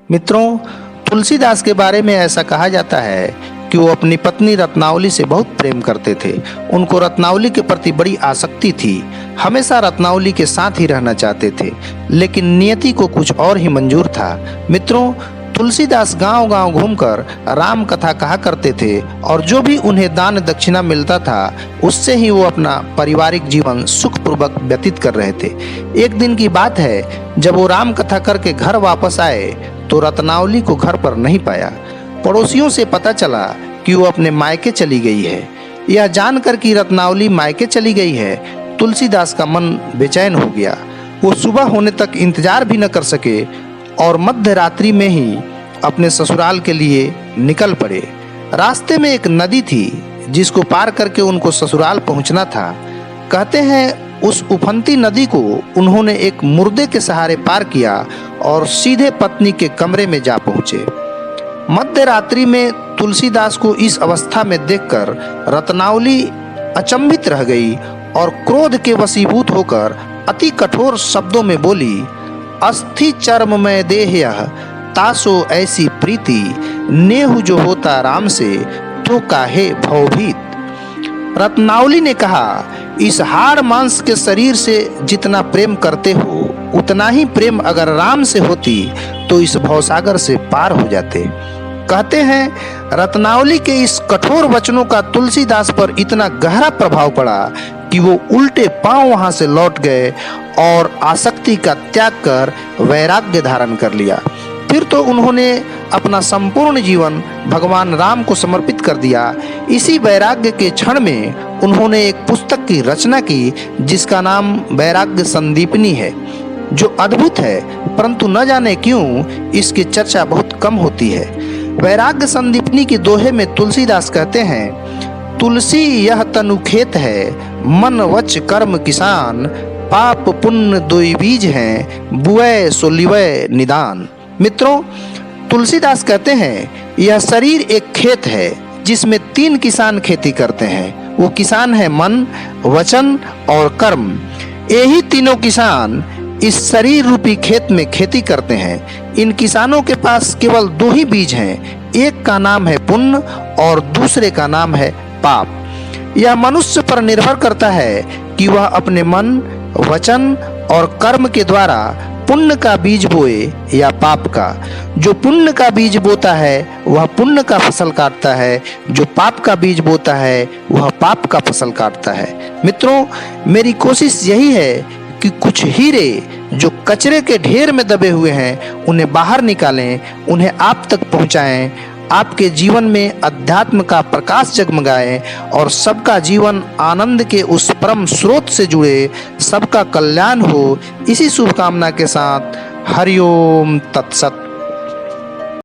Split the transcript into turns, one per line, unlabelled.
मित्रों, तुलसीदास के बारे में ऐसा कहा जाता है कि वो अपनी पत्नी रत्नावली से बहुत प्रेम करते थे। उनको रत्नावली के प्रति बड़ी आसक्ति थी। हमेशा रत्नावली के साथ ही रहना चाहते थे, लेकिन नियति को कुछ और ही मंजूर था। मित्रों, तुलसीदास गांव-गांव घूमकर राम कथा कहा करते थे और जो भी उन्हें दान दक्षिणा मिलता था उससे ही वो अपना पारिवारिक जीवन सुखपूर्वक व्यतीत कर रहे थे। एक दिन की बात है, जब वो राम कथा करके घर वापस आए तो रत्नावली को घर पर नहीं पाया। पड़ोसियों से पता चला कि वो अपने मायके चली गई है। यह जानकर कि रत्नावली मायके चली गई है, तुलसीदास का मन बेचैन हो गया। वो सुबह होने तक इंतजार भी न कर सके और मध्य रात्रि में ही अपने ससुराल के लिए निकल पड़े। रास्ते में एक नदी थी जिसको पार करके उनको ससुराल पहुंचना था। कहते हैं उस उफनती नदी को उन्होंने एक मुर्दे के सहारे पार किया और सीधे पत्नी के कमरे में जा पहुंचे। मध्य रात्रि में तुलसीदास को इस अवस्था में देखकर रत्नावली अचंभित रह गई और क्रोध के वशीभूत होकर अति कठोर शब्दों में बोली, अस्थि चर्म में देह यह तासो ऐसी प्रीति, नेहु जो होता राम से तो काहे भवभीत। रत्नावली ने कहा, इस हाड़ मांस के शरीर से जितना प्रेम करते हो उतना ही प्रेम अगर राम से होती तो इस भवसागर से पार हो जाते। कहते हैं रत्नावली के इस कठोर वचनों का तुलसीदास पर इतना गहरा प्रभाव पड़ा कि वो उल्टे पांव वहां से लौट गए और आसक्ति का त्याग कर वैराग्य धारण कर लिया। फिर तो उन्होंने अपना संपूर्ण जीवन भगवान राम को समर्पित कर दिया। इसी वैराग्य के क्षण में उन्होंने एक पुस्तक की रचना की जिसका नाम वैराग्य संदीपनी है, जो अद्भुत है, परंतु न जाने क्यों इसकी चर्चा बहुत कम होती है। वैराग्य संदीपनी की दोहे में तुलसीदास कहते हैं, तुलसी यह तनु खेत है, मन वच कर्म किसान, पाप पुण्य दोई बीज हैं, बुए सो लिवै निदान। मित्रों, तुलसीदास कहते हैं यह शरीर एक खेत है जिसमें 3 किसान खेती करते हैं। वो किसान है मन, वचन और कर्म। यही तीनों किसान इस शरीर रूपी खेत में खेती करते हैं। इन किसानों के पास केवल 2 ही बीज हैं, एक का नाम है पुण्य और दूसरे का नाम है पाप। यह मनुष्य पर निर्भर करता है कि वह अपने मन, वचन और कर्म के द्वारा पुण्य का बीज बोए या पाप का। जो पुण्य का बीज बोता है वह पुण्य का फसल काटता है, जो पाप का बीज बोता है वह पाप का फसल काटता है। मित्रों, मेरी कोशिश यही है कि कुछ हीरे जो कचरे के ढेर में दबे हुए हैं उन्हें बाहर निकालें, उन्हें आप तक पहुंचाएं, आपके जीवन में अध्यात्म का प्रकाश जगमगाए और सबका जीवन आनंद के उस परम स्रोत से जुड़े, सबका कल्याण हो। इसी शुभकामना के साथ हरिओम तत्सत।